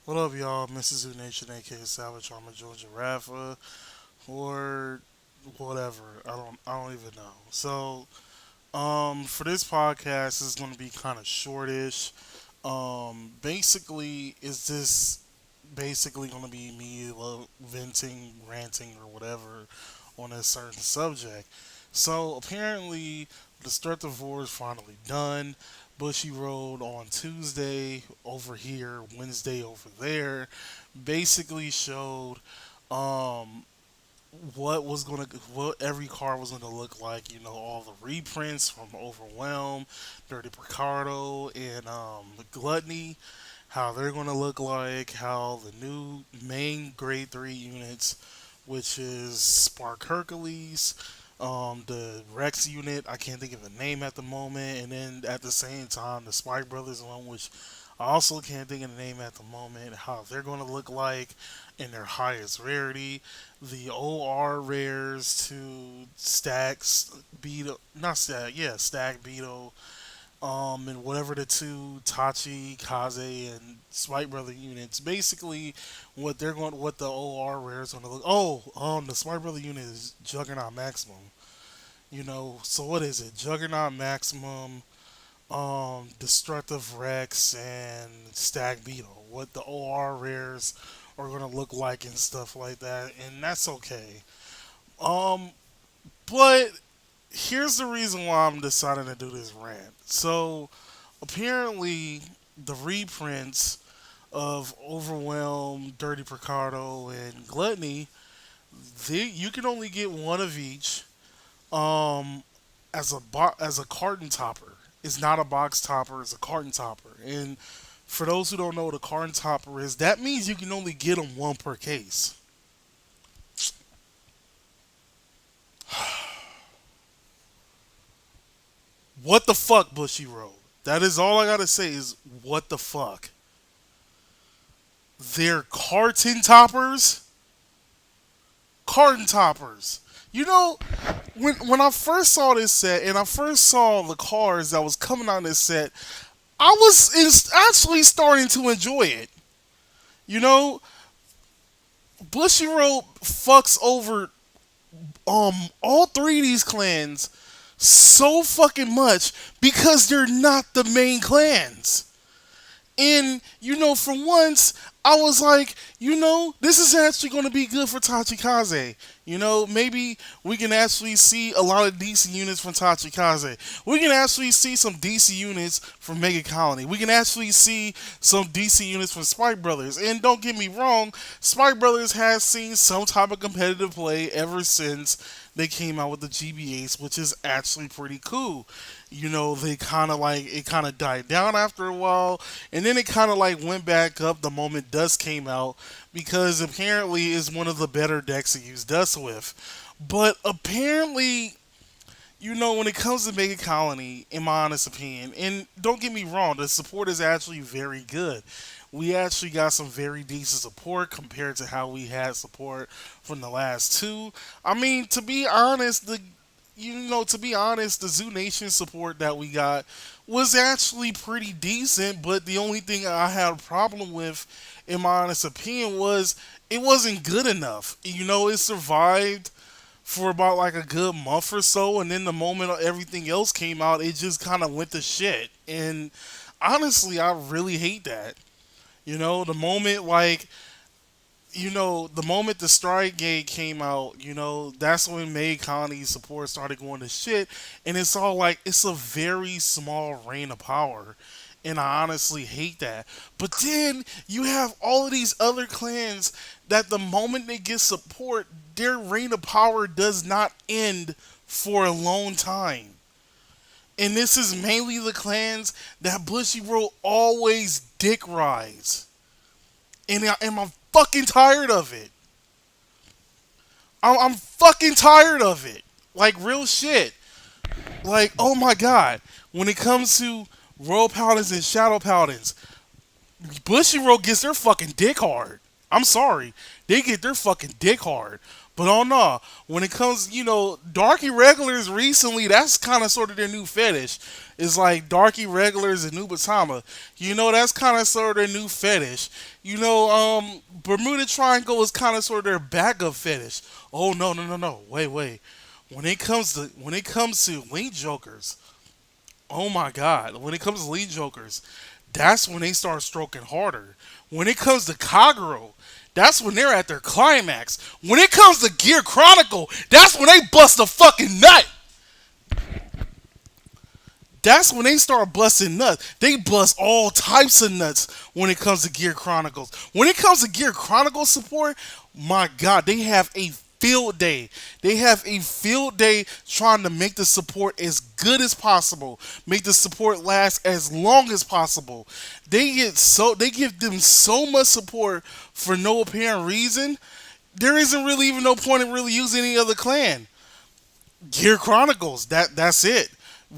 What up, y'all? Mrs. Zoo Nation, aka Savage Armor Georgia Rafa, or whatever. I don't even know. For this podcast, it's going to be kind of shortish. Basically, is this basically going to be me venting, ranting, or whatever on a certain subject? So apparently, the Destructive War is finally done. Bushy Road on Tuesday over here, Wednesday over there, basically showed um, what every car was gonna look like. You know, all the reprints from Overwhelm, Dirty Picardo, and Gluttony, how they're gonna look like, how the new main Grade 3 units, which is Spark Hercules, the Rex unit, I can't think of a name at the moment, and then at the same time the Spike Brothers one, which I also can't think of the name at the moment, how they're going to look like in their highest rarity. The OR rares to stacks, Beetle, not stack, yeah, stack Beetle, and whatever the two Tachi, Kaze, and Spike Brother units. Basically, what the OR rares going to look. The Spike Brother unit is Juggernaut Maximum. You know, so what is it? Juggernaut Maximum, Destructive Rex, and Stag Beetle. What the OR rares are gonna look like and stuff like that, and that's okay. Um, but here's the reason why I'm deciding to do this rant. So apparently, the reprints of Overwhelm, Dirty Picardo, and Gluttony, you can only get one of each. Um, as a carton topper. It's not a box topper, it's a carton topper. And for those who don't know what a carton topper is, that means you can only get them one per case. What the fuck, Bushy Road? That is all I gotta say is what the fuck. They're carton toppers? Carton toppers. You know, when I first saw this set and I first saw the cars that was coming on this set, actually starting to enjoy it. You know, Bushy Road fucks over all three of these clans so fucking much because they're not the main clans. And, for once, I was like, this is actually going to be good for Tachikaze. Maybe we can actually see a lot of DC units from Tachikaze. We can actually see some DC units from Megacolony. We can actually see some DC units from Spike Brothers. And don't get me wrong, Spike Brothers has seen some type of competitive play ever since they came out with the GBAs, which is actually pretty cool. They kind of it kind of died down after a while, and then it kind of went back up the moment Dust came out because apparently it's one of the better decks to use Dust with. But apparently, when it comes to Mega Colony, in my honest opinion, and don't get me wrong, the support is actually very good. We actually got some very decent support compared to how we had support from the last two. I mean, to be honest, the Zoo Nation support that we got was actually pretty decent, but the only thing I had a problem with, in my honest opinion, was it wasn't good enough. It survived for about a good month or so, and then the moment everything else came out, it just kind of went to shit. And honestly, I really hate that. The moment the moment the Strike Gate came out, that's when May Connie's support started going to shit. And it's all it's a very small reign of power. And I honestly hate that. But then you have all of these other clans that the moment they get support, their reign of power does not end for a long time. And this is mainly the clans that Bushy Road always dick rides. And I'm fucking tired of it. I'm fucking tired of it. Real shit. Oh my god. When it comes to Royal Paladins and Shadow Paladins, Bushy Road gets their fucking dick hard. I'm sorry, they get their fucking dick hard. But oh no, when it comes, darky regulars recently, that's kind of sort of their new fetish. It's like darky regulars and Nubatama. That's kind of sort of their new fetish. Bermuda Triangle is kind of sort of their backup fetish. Oh no, no, no, no, wait, wait. When it comes to link jokers, oh my god, when it comes to link jokers, that's when they start stroking harder. When it comes to Kagero, that's when they're at their climax. When it comes to Gear Chronicle, that's when they bust a fucking nut. That's when they start busting nuts. They bust all types of nuts when it comes to Gear Chronicles. When it comes to Gear Chronicles support, my god, they have a field day. They have a field day trying to make the support as good as possible, make the support last as long as possible. They give them so much support for no apparent reason. There isn't really even no point in really using any other clan. Gear Chronicles, that's it.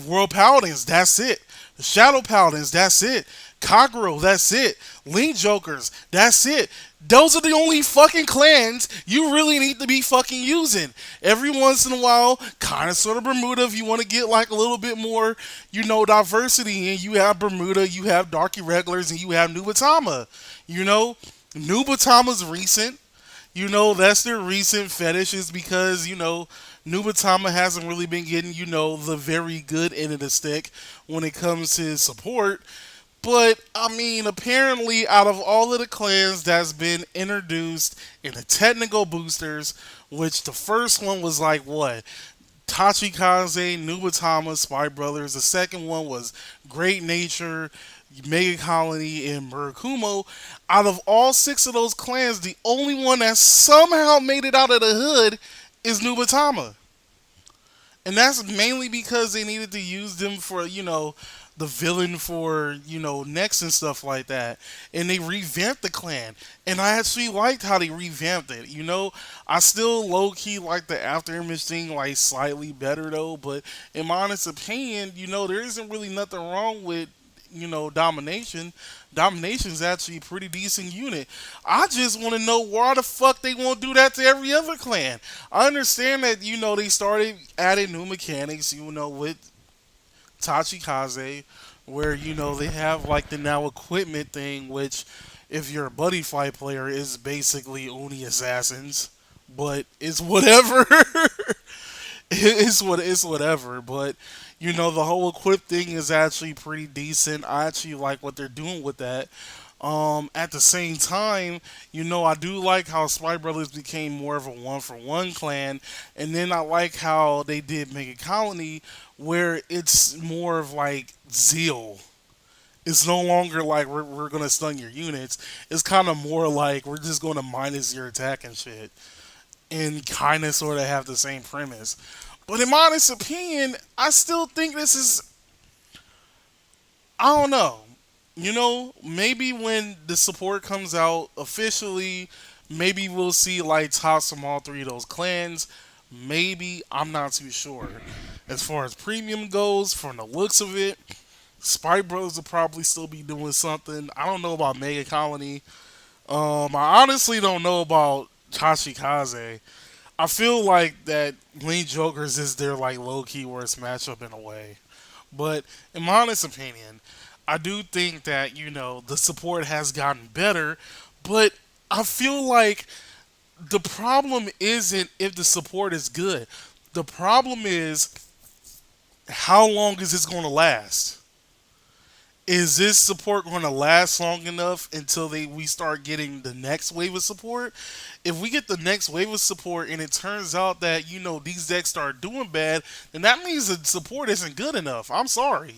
World Paladins, that's it. Shadow Paladins, that's it. Kagero, that's it. Link Jokers, that's it. Those are the only fucking clans you really need to be fucking using. Every once in a while, kind of sort of Bermuda, if you want to get like a little bit more, diversity. And you have Bermuda, you have Dark Irregulars, and you have Nubatama. Nubatama's recent. That's their recent fetishes because, Nubatama hasn't really been getting, the very good end of the stick when it comes to support. But, I mean, apparently, out of all of the clans that's been introduced in the technical boosters, which the first one was like, what? Tachikaze, Nubatama, Spy Brothers. The second one was Great Nature, Megacolony, and Murakumo. Out of all six of those clans, the only one that somehow made it out of the hood is Nubatama. And that's mainly because they needed to use them for, the villain for, Next and stuff like that. And they revamped the clan. And I actually liked how they revamped it. I still low key like the after image thing like slightly better though. But in my honest opinion, there isn't really nothing wrong with domination. Domination's actually a pretty decent unit. I just want to know why the fuck they won't do that to every other clan. I understand that they started adding new mechanics, with Tachikaze, where they have like the now equipment thing, which if you're a buddy fight player is basically Oni assassins, but it's whatever. It's whatever, but the whole equip thing is actually pretty decent. I actually like what they're doing with that. At the same time, I do like how Spy Brothers became more of a one for one clan, and then I like how they did Mega Colony, where it's more of like zeal. It's no longer like we're gonna stun your units. It's kind of more like we're just gonna minus your attack and shit, and kind of sort of have the same premise. But in my honest opinion, I still think this is, I don't know. Maybe when the support comes out officially, maybe we'll see like tops from all three of those clans. Maybe, I'm not too sure. As far as premium goes, from the looks of it, Spy Brothers will probably still be doing something. I don't know about Mega Colony. I honestly don't know about Tachikaze. I feel like that Link Jokers is their like low key worst matchup in a way. But in my honest opinion, I do think that, the support has gotten better, but I feel like the problem isn't if the support is good. The problem is how long is this going to last? Is this support going to last long enough until we start getting the next wave of support? If we get the next wave of support and it turns out that these decks start doing bad, then that means the support isn't good enough. I'm sorry.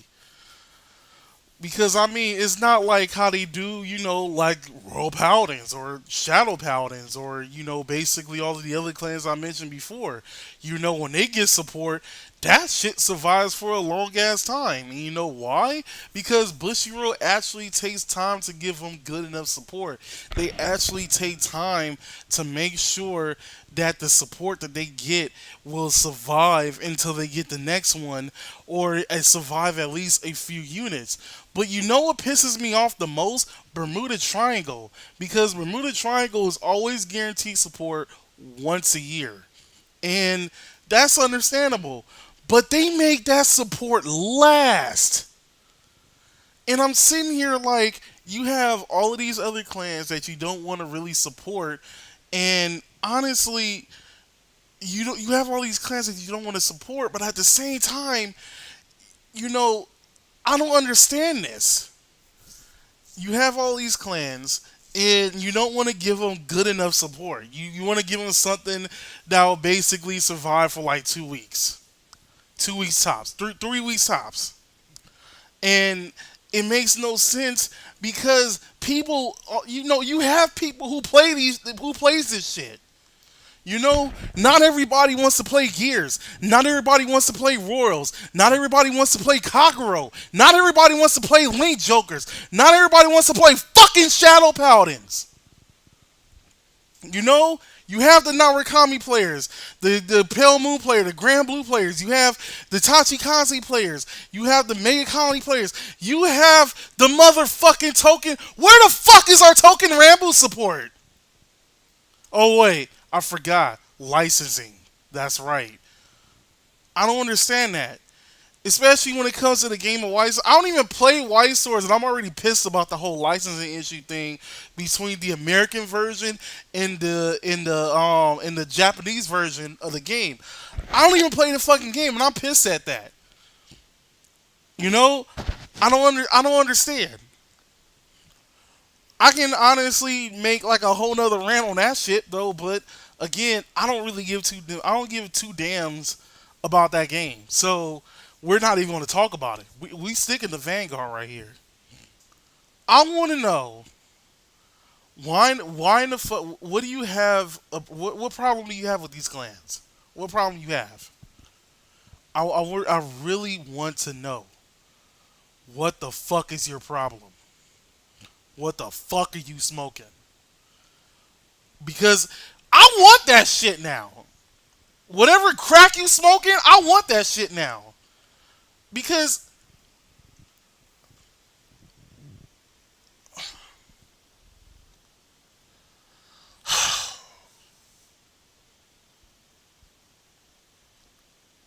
Because I mean, it's not like how they do, like Royal Paladins or Shadow Paladins or, basically all of the other clans I mentioned before. When they get support, that shit survives for a long ass time. And you know why? Because Bushiroad actually takes time to give them good enough support. They actually take time to make sure that the support that they get will survive until they get the next one, or survive at least a few units. But you know what pisses me off the most? Bermuda Triangle. Because Bermuda Triangle is always guaranteed support once a year. And that's understandable. But they make that support last. And I'm sitting here like, you have all of these other clans that you don't want to really support. And honestly, you have all these clans that you don't want to support, but at the same time, you know, I don't understand this. You have all these clans and you don't want to give them good enough support. You want to give them something that will basically survive for like 2 weeks. 2 weeks tops. 3 weeks tops. And it makes no sense because people, you have people who plays this shit. Not everybody wants to play Gears. Not everybody wants to play Royals. Not everybody wants to play Kokoro. Not everybody wants to play Link Jokers. Not everybody wants to play fucking Shadow Paladins. You have the Narukami players, the Pale Moon player, the Grand Blue players. You have the Tachikaze players. You have the Megacolony players. You have the motherfucking token. Where the fuck is our token Rambo support? Oh, wait. I forgot. Licensing. That's right. I don't understand that. Especially when it comes to the game of White Swords. I don't even play White Swords, and I'm already pissed about the whole licensing issue thing between the American version and the Japanese version of the game. I don't even play the fucking game, and I'm pissed at that. You know, I don't understand. I can honestly make like a whole nother rant on that shit though, but again, I don't give two damns about that game. So we're not even going to talk about it. We stick in the Vanguard right here. I want to know why in the fuck, what do you have, what problem do you have with these clans? What problem you have? I really want to know what the fuck is your problem? What the fuck are you smoking? Because I want that shit now. Whatever crack you smoking, I want that shit now. Because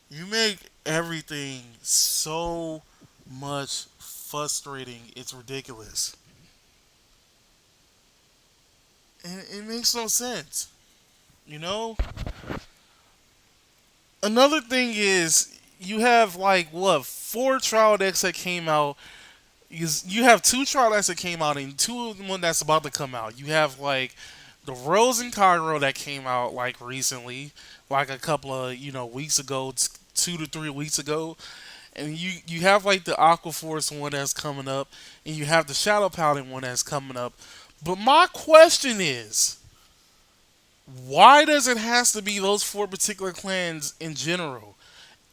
you make everything so much frustrating. It's ridiculous. And it makes no sense. You know? Another thing is you have like what, four trial decks that came out. You have two trial decks that came out and two of them that's about to come out. You have like the Rose and Cairo that came out like recently, like a couple of weeks ago, 2 to 3 weeks ago, and you have like the Aqua Force one that's coming up, and you have the Shadow Paladin one that's coming up. But my question is, why does it has to be those four particular clans in general?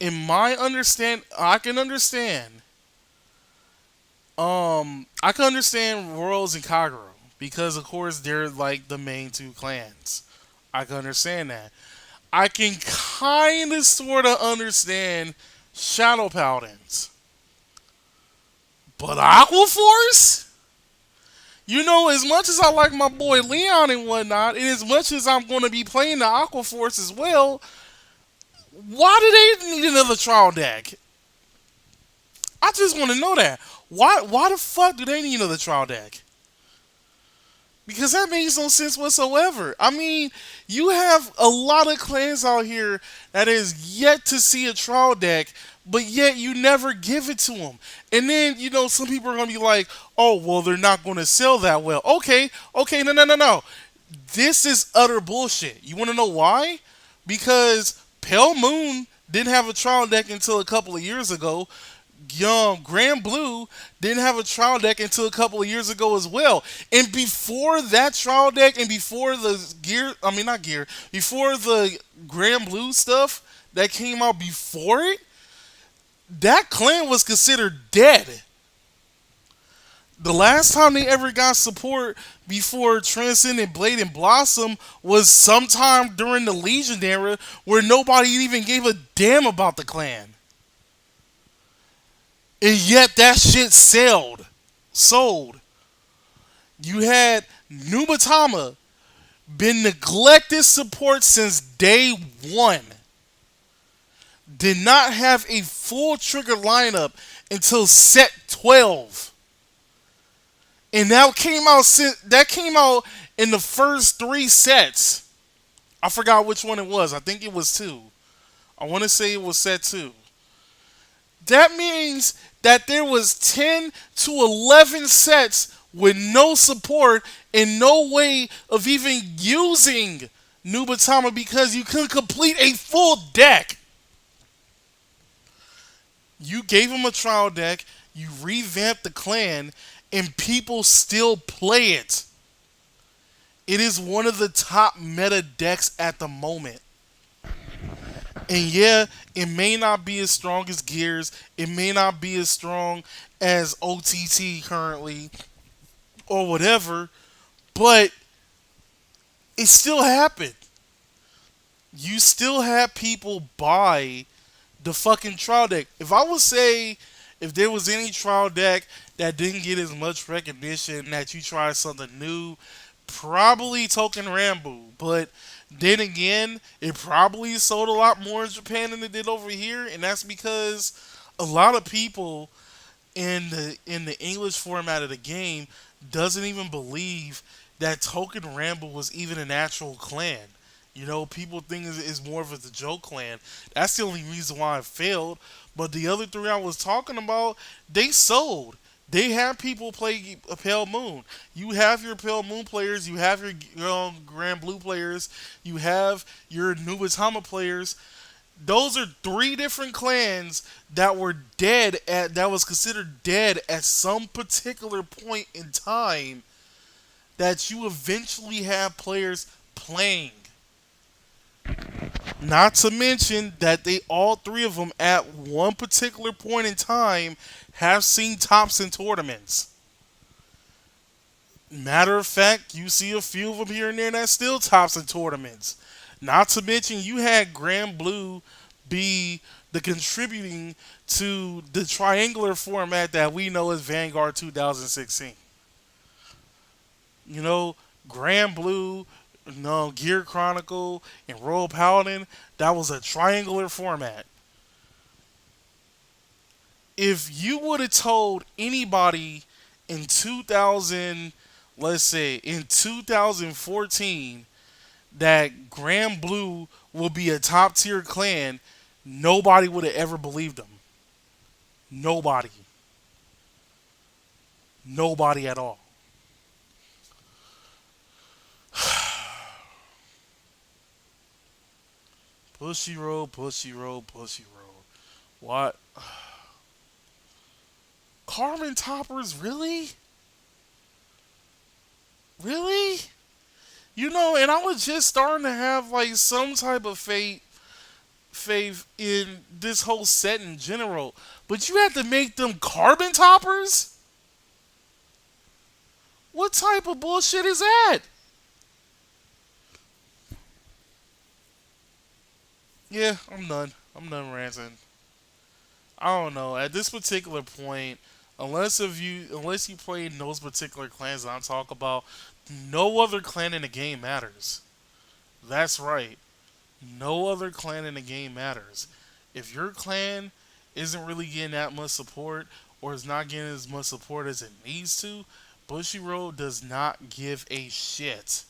In my understand, I can understand Royals and Kagero because of course they're like the main two clans. I can understand that. I can kind of sort of understand Shadow Paladins, but Aqua Force. As much as I like my boy Leon and whatnot, and as much as I'm going to be playing the Aqua Force as well, why do they need another trial deck? I just want to know that. Why the fuck do they need another trial deck? Because that makes no sense whatsoever. I mean, you have a lot of clans out here that is yet to see a trial deck, but yet you never give it to them. And then, some people are going to be like, oh, well, they're not going to sell that well. Okay, no. This is utter bullshit. You want to know why? Because Pale Moon didn't have a trial deck until a couple of years ago. Grand Blue didn't have a trial deck until a couple of years ago as well. And before that trial deck and before the before the Grand Blue stuff that came out before it, that clan was considered dead. The last time they ever got support before Transcendent Blade and Blossom was sometime during the Legion era where nobody even gave a damn about the clan. And yet that shit sold. Sold. You had Nubatama been neglected support since day one. Did not have a full trigger lineup until set 12. And that came out in the first three sets. I forgot which one it was. I think it was two. I want to say it was set two. That means that there was 10 to 11 sets with no support and no way of even using Nubatama because you couldn't complete a full deck. You gave him a trial deck, you revamped the clan, and people still play it. It is one of the top meta decks at the moment. And yeah, it may not be as strong as Gears. It may not be as strong as OTT currently or whatever, but it still happened. You still have people buy the fucking trial deck. If I would say if there was any trial deck that didn't get as much recognition that you tried something new, probably Token Rambo. But then again, it probably sold a lot more in Japan than it did over here, and that's because a lot of people in the English format of the game doesn't even believe that Token Rambo was even an actual clan. You know, people think it's more of a joke clan. That's the only reason why it failed. But the other three I was talking about, they sold. They have people play a Pale Moon. You have your Pale Moon players. You have your Grand Blue players. You have your Nubatama players. Those are three different clans that were dead that was considered dead at some particular point in time that you eventually have players playing. Not to mention that they all three of them at one particular point in time have seen tops in tournaments. Matter of fact, you see a few of them here and there that still tops in tournaments. Not to mention you had Grand Blue be the contributing to the triangular format that we know as Vanguard 2016. You know, Grand Blue, no, Gear Chronicle, and Royal Paladin, that was a triangular format. If you would have told anybody in 2000, let's say in 2014, that Grand Blue will be a top tier clan, nobody would have ever believed them. Nobody. Nobody at all. Pushy roll, pushy roll, pushy roll. What? Carbon toppers, really? Really? You know, and I was just starting to have like some type of faith in this whole set in general. But you had to make them carbon toppers? What type of bullshit is that? Yeah, I'm done. I'm done ranting. I don't know. At this particular point, unless you play in those particular clans that I'm talking about, no other clan in the game matters. That's right. No other clan in the game matters. If your clan isn't really getting that much support or is not getting as much support as it needs to, Bushiroad does not give a shit.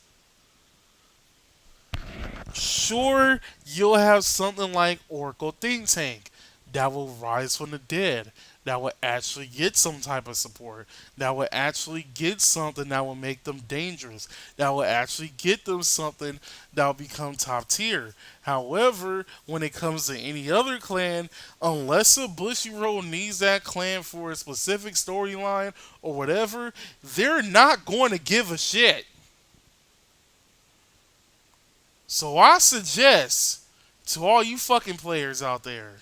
Sure, you'll have something like Oracle Think Tank that will rise from the dead, that will actually get some type of support, that will actually get something that will make them dangerous, that will actually get them something that will become top tier. However, when it comes to any other clan, unless a Bushiroad needs that clan for a specific storyline or whatever, they're not going to give a shit. So I suggest to all you fucking players out there,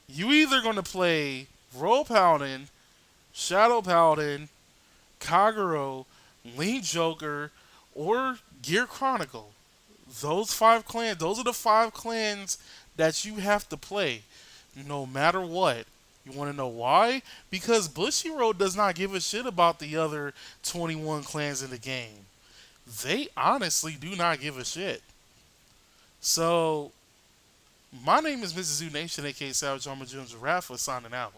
You either going to play Royal Paladin, Shadow Paladin, Kagero, Link Joker, or Gear Chronicle. Those five clans, those are the five clans that you have to play, no matter what. You want to know why? Because Bushiroad does not give a shit about the other 21 clans in the game. They honestly do not give a shit. So, my name is Mrs. Zoo Nation, aka Savage Armor Jones Giraffe, signing out.